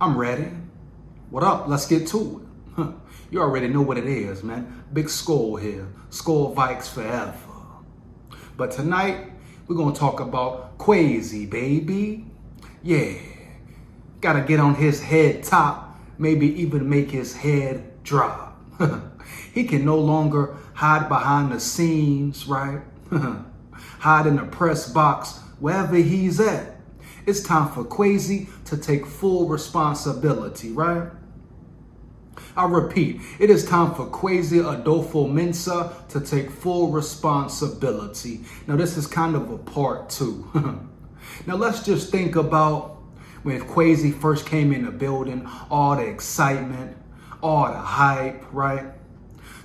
I'm ready. What up? Let's get to it. You already know what it is, man. Big SKOL here. SKOL VIKES forever. But tonight, we're going to talk about Kwesi, baby. Yeah. Got to get on his head top. Maybe even make his head drop. He can no longer hide behind the scenes, right? Hide in the press box, wherever he's at. It's time for Kwesi to take full responsibility, right? I repeat, it is time for Kwesi Adofo Mensah to take full responsibility. Now, this is kind of a part two. Now, let's just think about when Kwesi first came in the building, all the excitement, all the hype, right?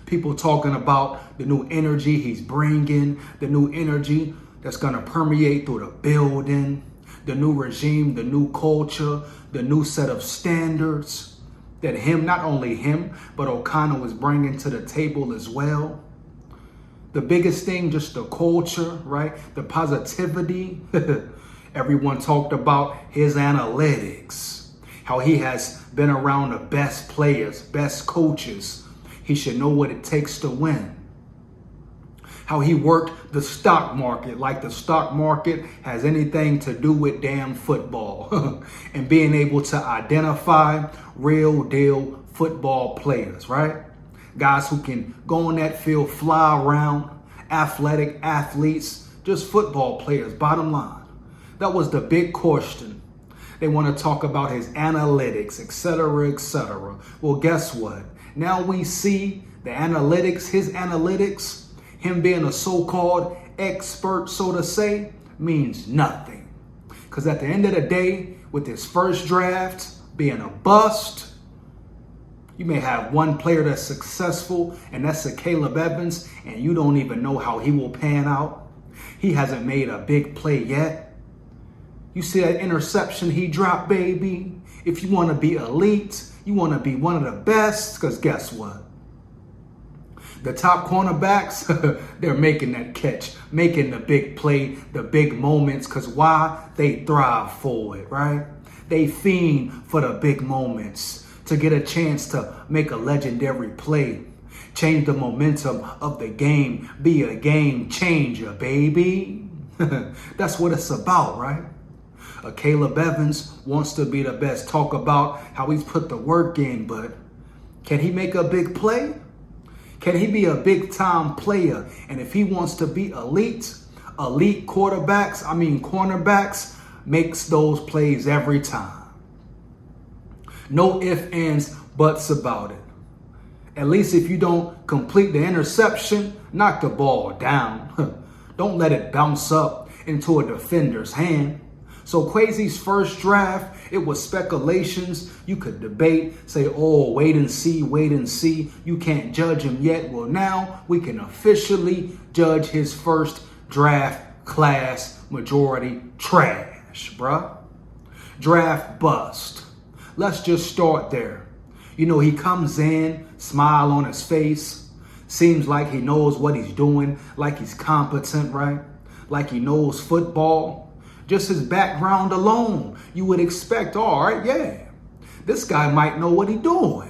People talking about the new energy he's bringing, the new energy that's going to permeate through the building, the new regime, the new culture, the new set of standards that not only him, but O'Connell is bringing to the table as well. The biggest thing, just the culture, right? The positivity. Everyone talked about his analytics, how he has been around the best players, best coaches. He should know what it takes to win. How he worked the stock market, like the stock market has anything to do with damn football. And being able to identify real deal football players, right? Guys who can go on that field, fly around, athletic athletes, just football players, bottom line. That was the big question. They want to talk about his analytics, etc., etc. Well, guess what? Now we see the analytics, his analytics, him being a so-called expert, so to say, means nothing. Because at the end of the day, with his first draft being a bust, you may have one player that's successful, and that's a Caleb Evans, and you don't even know how he will pan out. He hasn't made a big play yet. You see that interception he dropped, baby? If you want to be elite, you want to be one of the best, because guess what? The top cornerbacks, they're making that catch, making the big play, the big moments, because why? They thrive for it, right? They fiend for the big moments to get a chance to make a legendary play, change the momentum of the game, be a game changer, baby. That's what it's about, right? Caleb Evans wants to be the best. Talk about how he's put the work in, but can he make a big play? Can he be a big time player? And if he wants to be elite cornerbacks makes those plays every time. No ifs, ands, buts about it. At least if you don't complete the interception, knock the ball down. Don't let it bounce up into a defender's hand. So Kwesi's first draft, it was speculations. You could debate, say, oh, wait and see. You can't judge him yet. Well, now we can officially judge his first draft class majority trash, bruh. Draft bust. Let's just start there. You know, he comes in, smile on his face. Seems like he knows what he's doing, like he's competent, right? Like he knows football. Just his background alone, you would expect, all right, yeah, this guy might know what he's doing.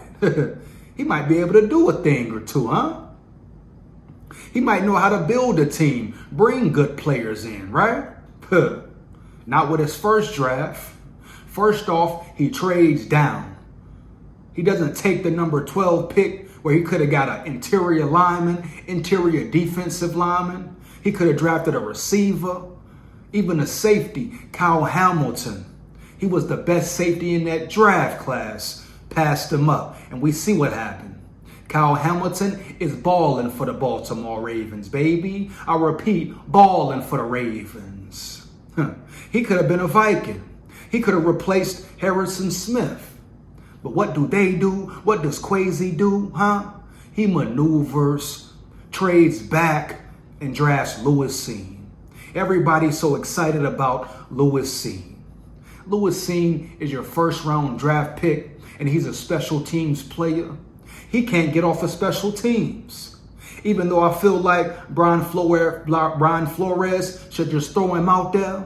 He might be able to do a thing or two, huh? He might know how to build a team, bring good players in, right? Not with his first draft. First off, he trades down. He doesn't take the number 12 pick where he could have got an interior lineman, interior defensive lineman. He could have drafted a receiver. Even a safety, Kyle Hamilton. He was the best safety in that draft class. Passed him up. And we see what happened. Kyle Hamilton is balling for the Baltimore Ravens, baby. I repeat, balling for the Ravens. He could have been a Viking. He could have replaced Harrison Smith. But what do they do? What does Kwesi do, huh? He maneuvers, trades back, and drafts Lewis Seen. Everybody's so excited about Lewis Seen. Lewis Seen is your first round draft pick, and he's a special teams player. He can't get off of special teams. Even though I feel like Brian Flores should just throw him out there.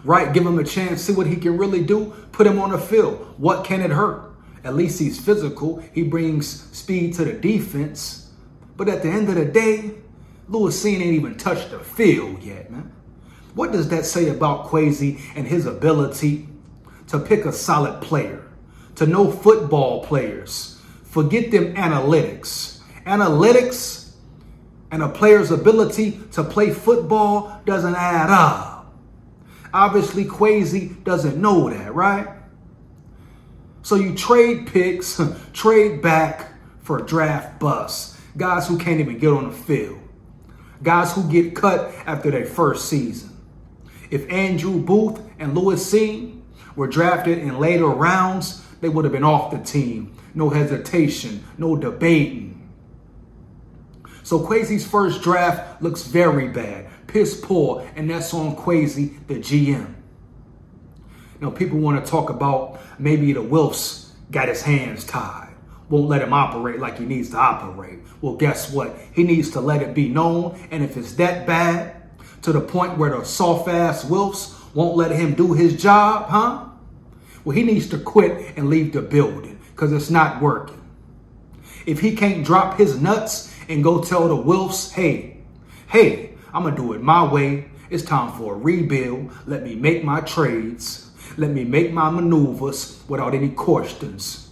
Right? Give him a chance, see what he can really do. Put him on the field. What can it hurt? At least he's physical. He brings speed to the defense. But at the end of the day, Lewis ain't even touched the field yet, man. What does that say about Kwesi and his ability to pick a solid player, to know football players? Forget them analytics. Analytics and a player's ability to play football doesn't add up. Obviously, Kwesi doesn't know that, right? So you trade picks, trade back for draft busts. Guys who can't even get on the field. Guys who get cut after their first season. If Andrew Booth and Lewis Seen were drafted in later rounds, they would have been off the team. No hesitation, no debating. So Kwesi's first draft looks very bad, piss poor, and that's on Kwesi, the GM. You know, people want to talk about maybe the Wilfs got his hands tied, won't let him operate like he needs to operate. Well, guess what? He needs to let it be known, and if it's that bad, to the point where the soft-ass Wilfs won't let him do his job, huh? Well, he needs to quit and leave the building because it's not working. If he can't drop his nuts and go tell the Wilfs, hey, I'm going to do it my way. It's time for a rebuild. Let me make my trades. Let me make my maneuvers without any questions.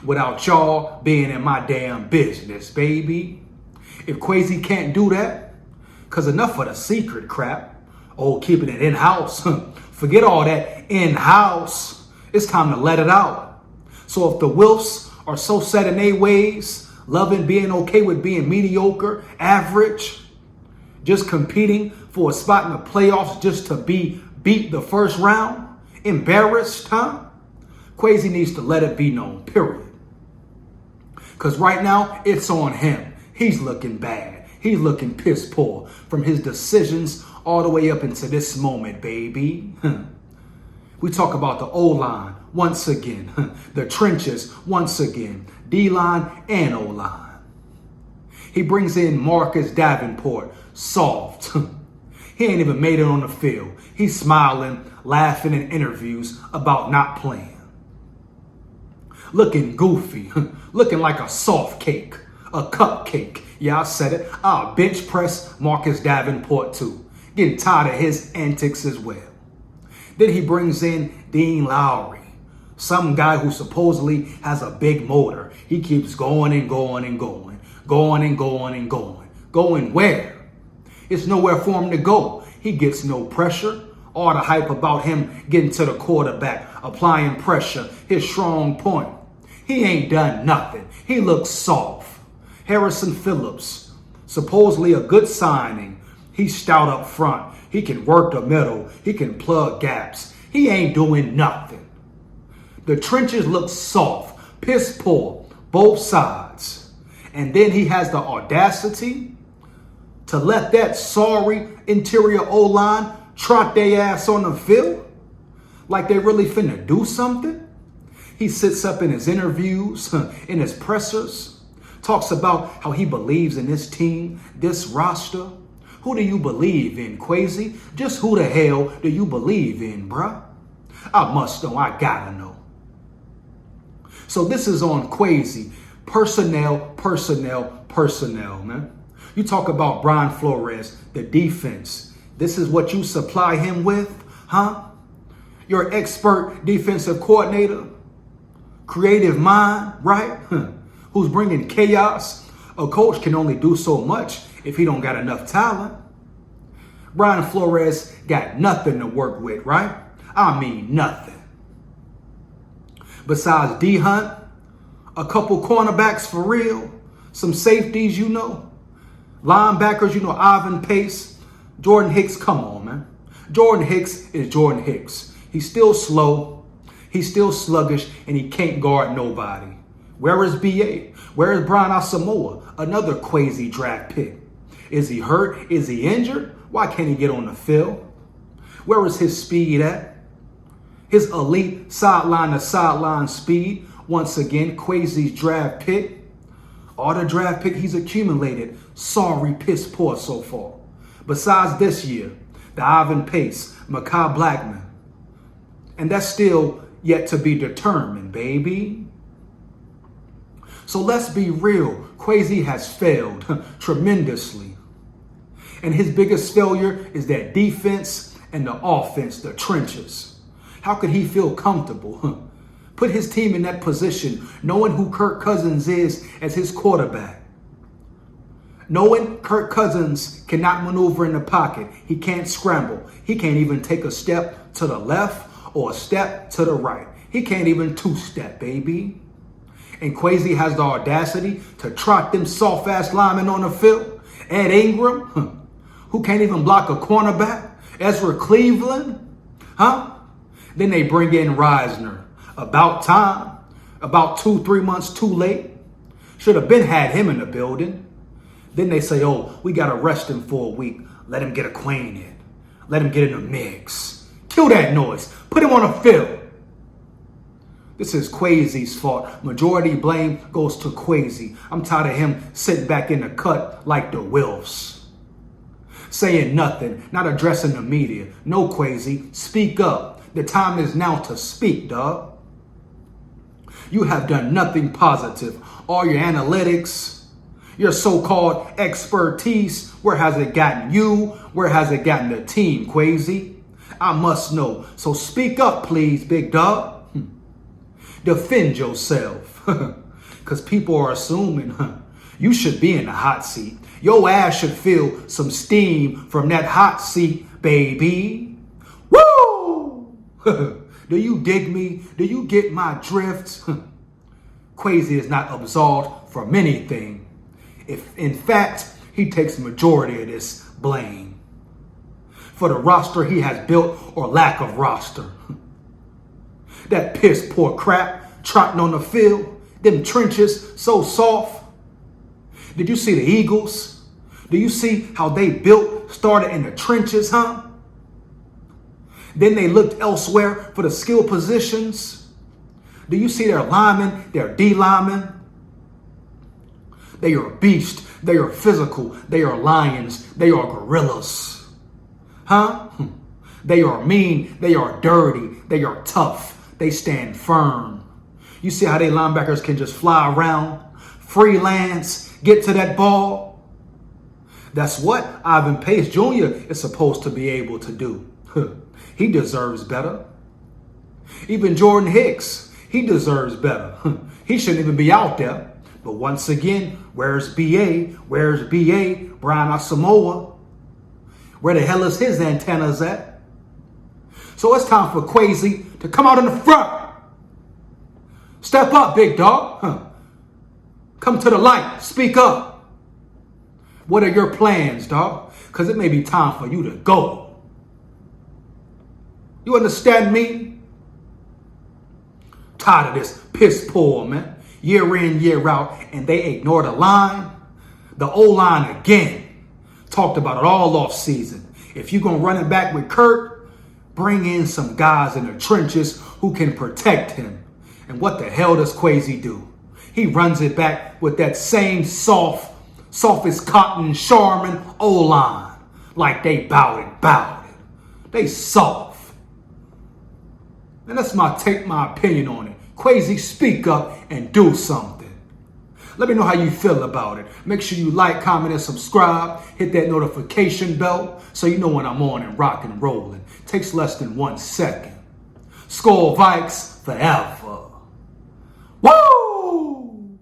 Without y'all being in my damn business, baby. If Kwesi can't do that, because enough of the secret crap. Oh, keeping it in-house. Forget all that in-house. It's time to let it out. So if the Wilfs are so set in their ways, loving being okay with being mediocre, average, just competing for a spot in the playoffs just to be beat the first round, embarrassed, huh? Kwesi needs to let it be known, period. Because right now, it's on him. He's looking bad. He's looking piss poor from his decisions all the way up into this moment, baby. We talk about the O-line once again, the trenches once again, D-line and O-line. He brings in Marcus Davenport, soft. He ain't even made it on the field. He's smiling, laughing in interviews about not playing. Looking goofy, looking like a soft cake, a cupcake. Yeah, I said it. I'll bench press Marcus Davenport too. Getting tired of his antics as well. Then he brings in Dean Lowry, some guy who supposedly has a big motor. He keeps going and going and going, going and going and going. Going where? It's nowhere for him to go. He gets no pressure. All the hype about him getting to the quarterback, applying pressure, his strong point. He ain't done nothing. He looks soft. Harrison Phillips, supposedly a good signing. He's stout up front. He can work the middle. He can plug gaps. He ain't doing nothing. The trenches look soft, piss poor, both sides. And then he has the audacity to let that sorry interior O-line trot their ass on the field like they really finna do something. He sits up in his interviews, in his pressers, talks about how he believes in this team, this roster. Who do you believe in, Kwesi? Just who the hell do you believe in, bruh? I must know. I gotta know. So this is on Kwesi. Personnel, man. You talk about Brian Flores, the defense. This is what you supply him with, huh? You're an expert defensive coordinator, creative mind, right? Who's bringing chaos. A coach can only do so much if he don't got enough talent. Brian Flores got nothing to work with, right? I mean nothing. Besides D Hunt, a couple cornerbacks for real, some safeties, you know, linebackers, you know, Ivan Pace, Jordan Hicks, come on, man. Jordan Hicks is Jordan Hicks. He's still slow, he's still sluggish, and he can't guard nobody. Where is BA? Where is Brian Asamoah? Another Kwesi draft pick. Is he hurt? Is he injured? Why can't he get on the field? Where is his speed at? His elite sideline to sideline speed. Once again, Kwesi's draft pick. All the draft pick he's accumulated. Sorry, piss poor so far. Besides this year, the Ivan Pace, Mekhi Blackman, And that's still yet to be determined, baby. So let's be real. Kwesi has failed tremendously. And his biggest failure is that defense and the offense, the trenches. How could he feel comfortable? Put his team in that position, knowing who Kirk Cousins is as his quarterback. Knowing Kirk Cousins cannot maneuver in the pocket. He can't scramble. He can't even take a step to the left or a step to the right. He can't even two-step, baby. And Kwesi has the audacity to trot them soft-ass linemen on the field. Ed Ingram, who can't even block a cornerback. Ezra Cleveland, Then they bring in Reisner. About time. About 2-3 months too late. Should have been had him in the building. Then they say, oh, we got to rest him for a week. Let him get acquainted. Let him get in the mix. Kill that noise. Put him on the field. This is Kwesi's fault. Majority blame goes to Kwesi. I'm tired of him sitting back in the cut like the Wilfs. Saying nothing, not addressing the media. No, Kwesi, speak up. The time is now to speak, dog. You have done nothing positive. All your analytics, your so-called expertise, where has it gotten you? Where has it gotten the team, Kwesi? I must know. So speak up, please, big dog. Defend yourself. Because people are assuming you should be in the hot seat. Your ass should feel some steam from that hot seat, baby. Woo! Do you dig me? Do you get my drift? Kwesi is not absolved from anything. If, in fact, he takes the majority of this blame for the roster he has built or lack of roster. That piss poor crap trotting on the field, them trenches so soft. Did you see the Eagles? Do you see how they built, started in the trenches, Then they looked elsewhere for the skill positions. Do you see their linemen, their D linemen? They are a beast. They are physical. They are lions. They are gorillas. They are mean. They are dirty. They are tough. They stand firm. You see how they linebackers can just fly around, freelance, get to that ball? That's what Ivan Pace Jr. is supposed to be able to do. He deserves better. Even Jordan Hicks, he deserves better. He shouldn't even be out there. But once again, where's BA? Where's BA? Brian Asamoah? Where the hell is his antennas at? So it's time for Kwesi to come out in the front. Step up, big dog. Come to the light. Speak up. What are your plans, dog? Because it may be time for you to go. You understand me? Tired of this piss poor, man. Year in, year out, and they ignore the line. The O-line again. Talked about it all off season. If you're going to run it back with Kurt, bring in some guys in the trenches who can protect him. And what the hell does Kwesi do? He runs it back with that same softest cotton Charmin O-line. Like they bowed it. They soft. And that's my opinion on it. Kwesi, speak up and do something. Let me know how you feel about it. Make sure you like, comment, and subscribe. Hit that notification bell so you know when I'm on and rock and rolling. Takes less than 1 second. SKOL Vikes forever. Woo!